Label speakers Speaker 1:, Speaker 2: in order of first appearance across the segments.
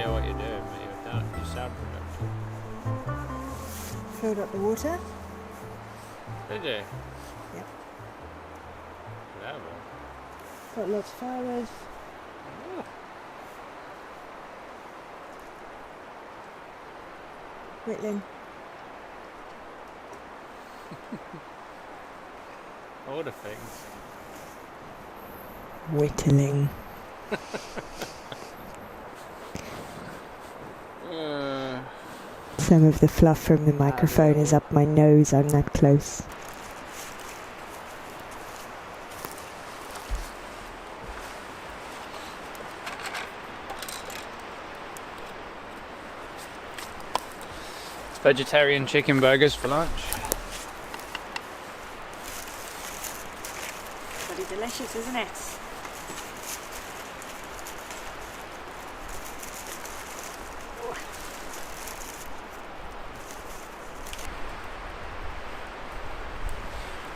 Speaker 1: idea what you're doing, but you sound productive.
Speaker 2: Filled up the water.
Speaker 1: Did you?
Speaker 2: Yep.
Speaker 1: Clever.
Speaker 2: Got lots of firewood.
Speaker 1: Oh.
Speaker 2: Whittling.
Speaker 1: All the things.
Speaker 2: Whittling. Some of the fluff from the microphone is up my nose, I'm that close.
Speaker 1: Vegetarian chicken burgers for lunch.
Speaker 2: Bloody delicious, isn't it?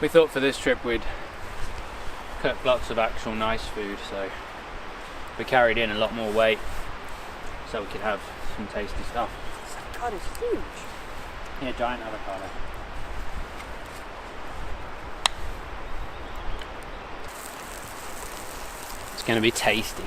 Speaker 1: We thought for this trip we'd cook lots of actual nice food, so we carried in a lot more weight so we could have some tasty stuff.
Speaker 2: This avocado's huge.
Speaker 1: Yeah, giant avocado. It's going to be tasty.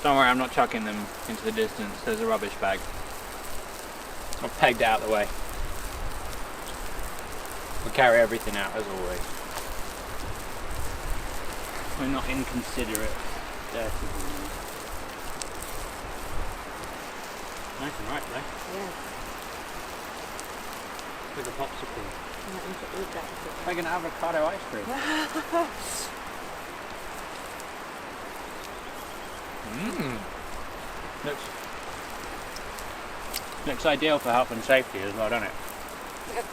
Speaker 1: Don't worry, I'm not chucking them into the distance. There's a rubbish bag. I've pegged it out of the way. We'll carry everything out as always. We're not inconsiderate, dirty women. Nice and ripe though.
Speaker 2: Yeah.
Speaker 1: Like a popsicle.
Speaker 2: I'm not going to eat that.
Speaker 1: Like an avocado ice cream. Looks ideal for health and safety as well, doesn't it?
Speaker 2: Yep.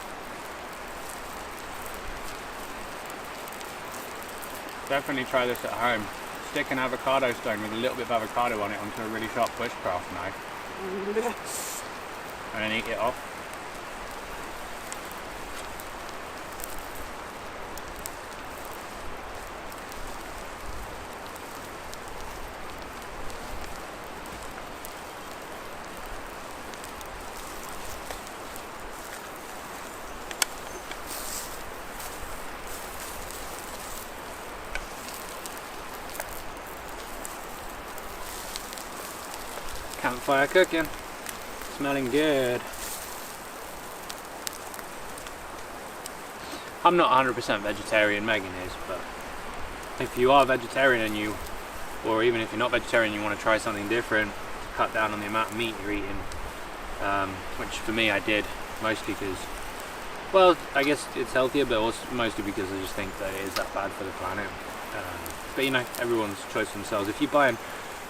Speaker 1: Definitely try this at home. Stick an avocado stone with a little bit of avocado on it onto a really sharp bushcraft knife and then eat it off. Campfire cooking, smelling good. I'm not 100% vegetarian, Megan is, but if you are vegetarian and you, or even if you're not vegetarian, you want to try something different to cut down on the amount of meat you're eating, which for me I did, mostly because, well, I guess it's healthier, but also mostly because I just think that it is that bad for the planet. But you know, everyone's choice for themselves. If you buy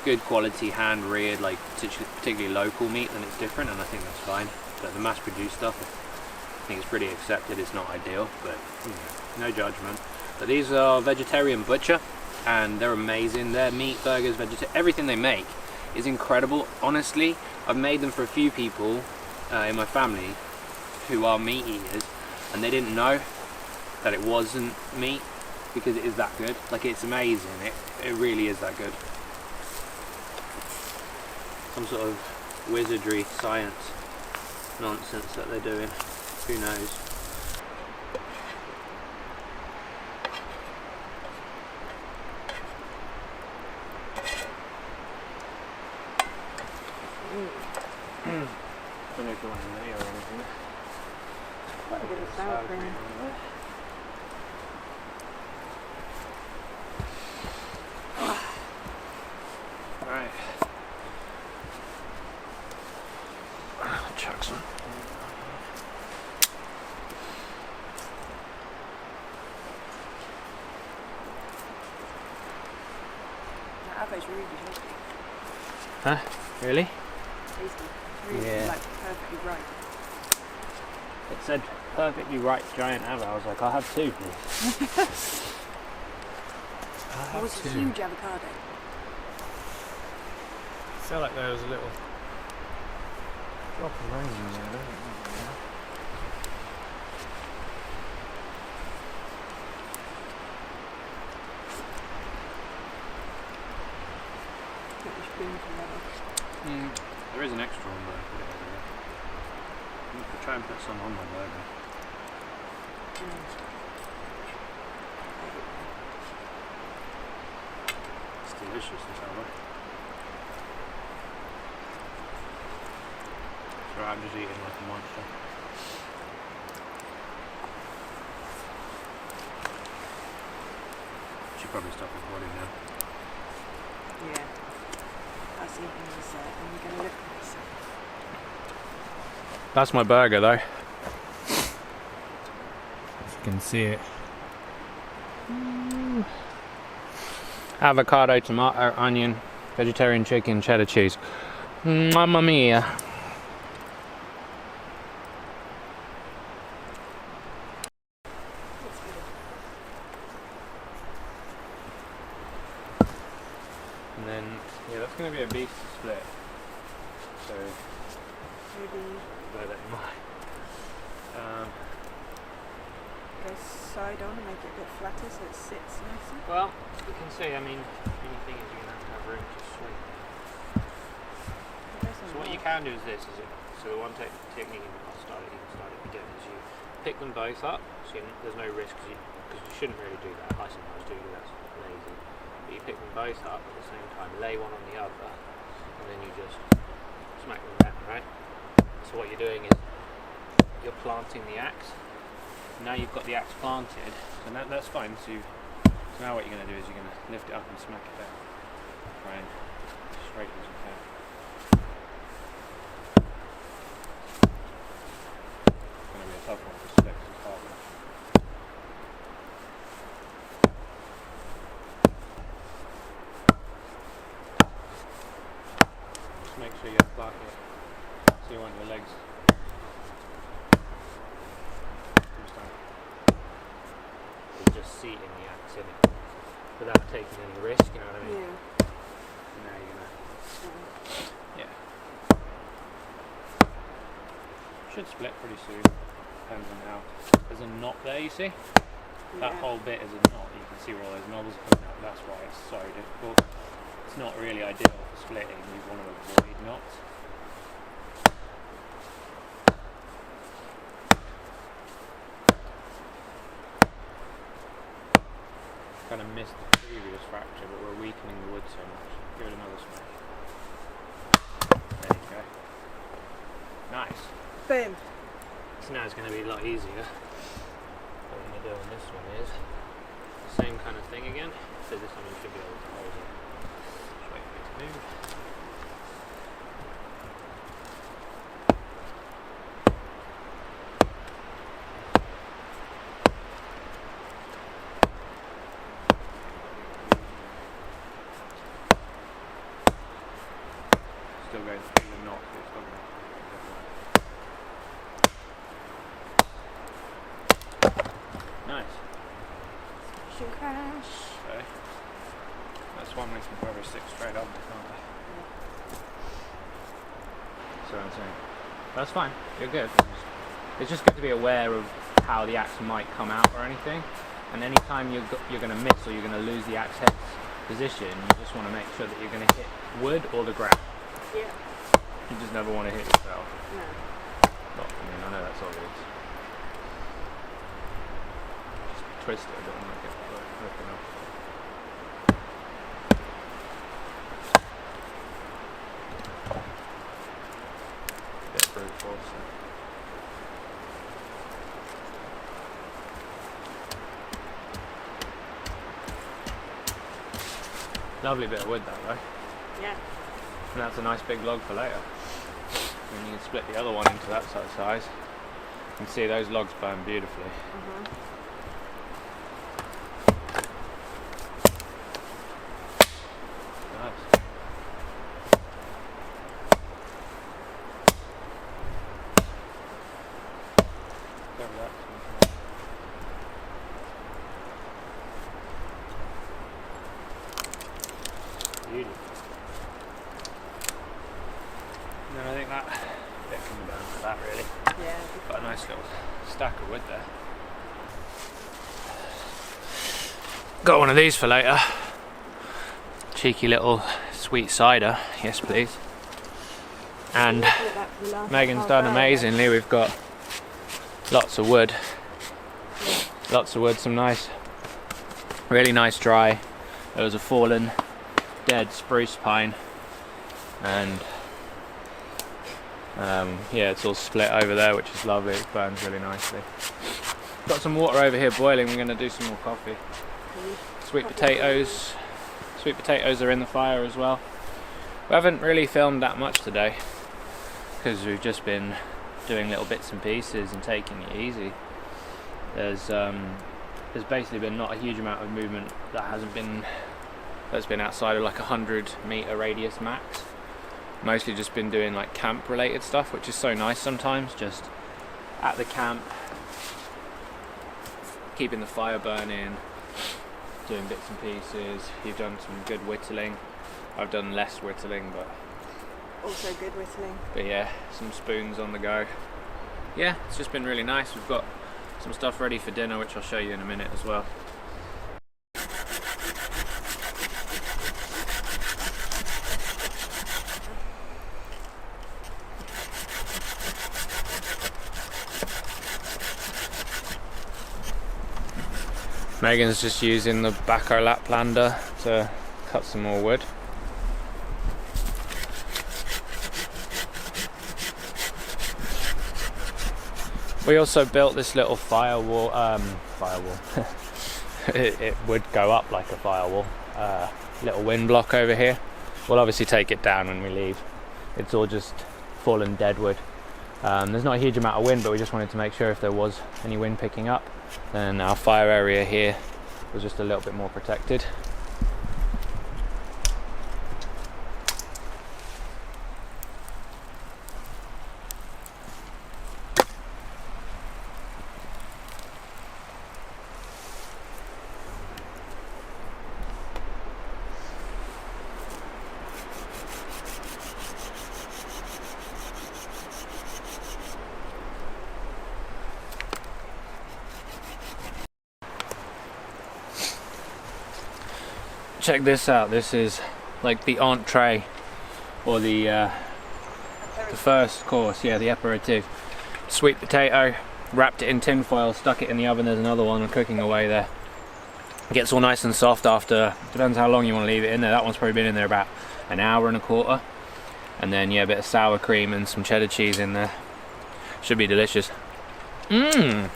Speaker 1: good quality hand reared, like particularly local meat, then it's different, and I think that's fine. But the mass produced stuff, I think it's pretty accepted. It's not ideal, but you know, no judgment. But these are vegetarian butcher, and they're amazing. Their meat, burgers, everything they make is incredible. Honestly, I've made them for a few people in my family who are meat eaters, and they didn't know that it wasn't meat because it is that good. Like, it's amazing. It really is that good. Some sort of wizardry, science nonsense that they're doing. Who knows? Don't know if you want to know or anything.
Speaker 2: Quite a bit of sour cream.
Speaker 1: Right. Chuck some.
Speaker 2: That avo's really tasty.
Speaker 1: Huh? Really?
Speaker 2: Tasty. Really,
Speaker 1: Yeah.
Speaker 2: like, perfectly ripe.
Speaker 1: It said perfectly ripe giant avo. I was like, I'll have two, please.
Speaker 2: That was a huge avocado.
Speaker 1: I feel like there was a little drop of rain in there, don't you?
Speaker 3: spoonful of it.
Speaker 1: There is an extra one, but I put it over there. I'm going to try and put some on my burger. It's delicious, this album. So I'm just eating like a monster. Should probably stop recording now.
Speaker 3: Yeah. That's eating dessert and you're going to look nice.
Speaker 1: That's my burger though. If you can see it. Avocado, tomato, onion, vegetarian chicken, cheddar cheese. Mamma mia.
Speaker 3: That's good.
Speaker 1: And then, yeah, that's going to be a beef split. So,
Speaker 3: Maybe
Speaker 1: bear that in mind.
Speaker 3: go side on and make it a bit flatter so it sits nicely.
Speaker 1: Well, you can see, I mean, the only thing is you're going to have room to swing. So what you can do is this, so one technique, I'll start it again, is you pick them both up, so there's no risk, because you shouldn't really do that. I sometimes do, that's lazy. But you pick them both up at the same time, lay one on the other, and then you just smack them down, right? So what you're doing is, you're planting the axe. Now you've got the axe planted, so that's fine. So now what you're going to do is you're going to lift it up and smack it down, right, straight as you can. It's going to be a tough one to select as hard. Just make sure you apply it so you want your legs. Just seating the axe in it without taking any risk, you know what I mean?
Speaker 3: Yeah.
Speaker 1: And now you're gonna, yeah. Should split pretty soon. Depends on how. There's a knot there, you see? That whole bit is a knot. You can see where all those knobs are coming out. That's why it's so difficult. It's not really ideal for splitting. You want to avoid knots. Kind of missed the previous fracture, but we're weakening the wood so much. Give it another smash. There you go. Nice.
Speaker 3: Boom.
Speaker 1: So now it's going to be a lot easier. What we're going to do on this one is the same kind of thing again. So this one you should be able to hold it. Just wait for it to move. Still going through the knot, but it's still going nice.
Speaker 3: Smash and crash.
Speaker 1: Okay. That's one we can probably stick straight on, can't we? So I'm saying. That's fine, you're good. It's just good to be aware of how the axe might come out or anything. And anytime you're going to miss or you're going to lose the axe head's position, you just want to make sure that you're going to hit wood or the ground.
Speaker 3: Yeah.
Speaker 1: You just never want to hit yourself.
Speaker 3: No.
Speaker 1: Not, I know that's obvious. Just twist it a bit and make it look enough. Bit of brute force. Lovely bit of wood that though.
Speaker 3: Yeah.
Speaker 1: And that's a nice big log for later. And you can split the other one into that sort of size. You can see those logs burn beautifully. Nice. Very relaxing. Beautiful. And then I think that bit can be done for that really.
Speaker 3: Yeah.
Speaker 1: Got a nice little stack of wood there. Got one of these for later. Cheeky little sweet cider, yes please. And Megan's done amazingly. We've got lots of wood. Some nice, really nice dry. There was a fallen dead spruce pine, and yeah, it's all split over there, which is lovely. It burns really nicely. Got some water over here boiling. We're going to do some more coffee. Sweet potatoes are in the fire as well. We haven't really filmed that much today because we've just been doing little bits and pieces and taking it easy. There's basically been not a huge amount of movement that's been outside of like 100-meter radius max. Mostly just been doing like camp related stuff, which is so nice sometimes, just at the camp, keeping the fire burning, doing bits and pieces. You've done some good whittling. I've done less whittling, but
Speaker 3: also good whittling.
Speaker 1: But yeah, some spoons on the go. Yeah, it's just been really nice. We've got some stuff ready for dinner, which I'll show you in a minute as well. Megan's just using the backhoe Laplander to cut some more wood. We also built this little firewall. It would go up like a firewall. Little wind block over here. We'll obviously take it down when we leave. It's all just fallen dead wood. There's not a huge amount of wind, but we just wanted to make sure if there was any wind picking up, then our fire area here was just a little bit more protected. Check this out. This is like the entree, or the first course. Yeah, the aperitif. Sweet potato, wrapped it in tin foil, stuck it in the oven. There's another one cooking away there. It gets all nice and soft after, depends how long you want to leave it in there. That one's probably been in there about an hour and a quarter. And then yeah, a bit of sour cream and some cheddar cheese in there. Should be delicious. Mmm.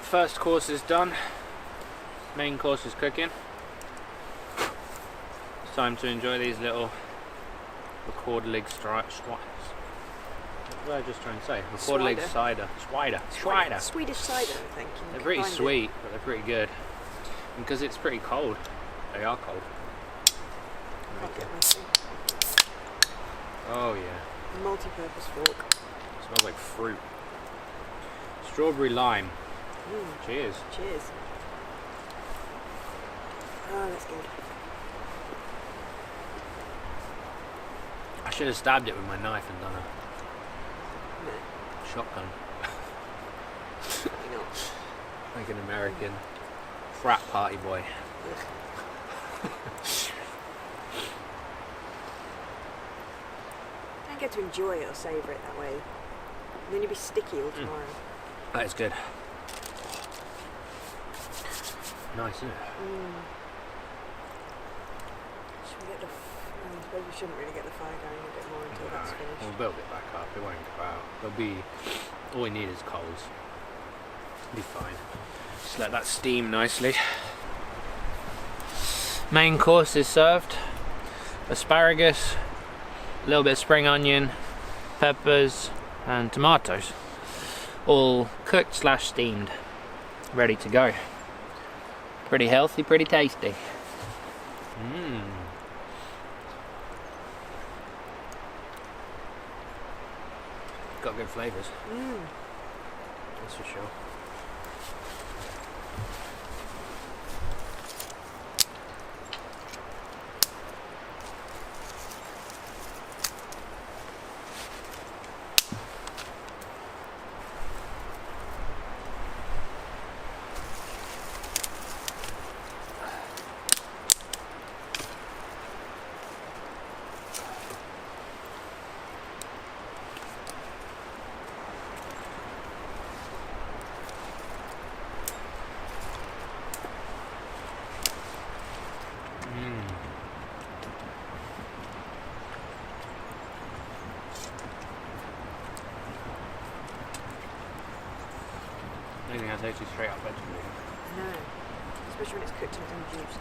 Speaker 1: First course is done. Main course is cooking. It's time to enjoy these little record leg stripes. What was I just trying to say? Record leg cider. Cider.
Speaker 3: Swedish cider, I think.
Speaker 1: They're pretty sweet, but they're pretty good. And because it's pretty cold, they are cold. Oh yeah.
Speaker 3: Multi-purpose fork.
Speaker 1: Smells like fruit. Strawberry lime. Cheers.
Speaker 3: Cheers. Oh, that's good.
Speaker 1: I should have stabbed it with my knife and done a shotgun. Like an American frat party boy.
Speaker 3: Don't get to enjoy it or savour it that way. And then you'll be sticky all tomorrow.
Speaker 1: That is good. Nice, isn't it?
Speaker 3: Should we get the... I suppose we shouldn't really get the fire going a bit more until that's finished.
Speaker 1: We'll build it back up, it won't go out. There'll be... all we need is coals. It'll be fine. Just let that steam nicely. Main course is served. Asparagus, a little bit of spring onion, peppers and tomatoes, all cooked / steamed, ready to go. Pretty healthy, pretty tasty. Got good flavours. That's for sure. I think that's actually straight up vegetable.
Speaker 3: No, especially when it's cooked and it's unjuiced.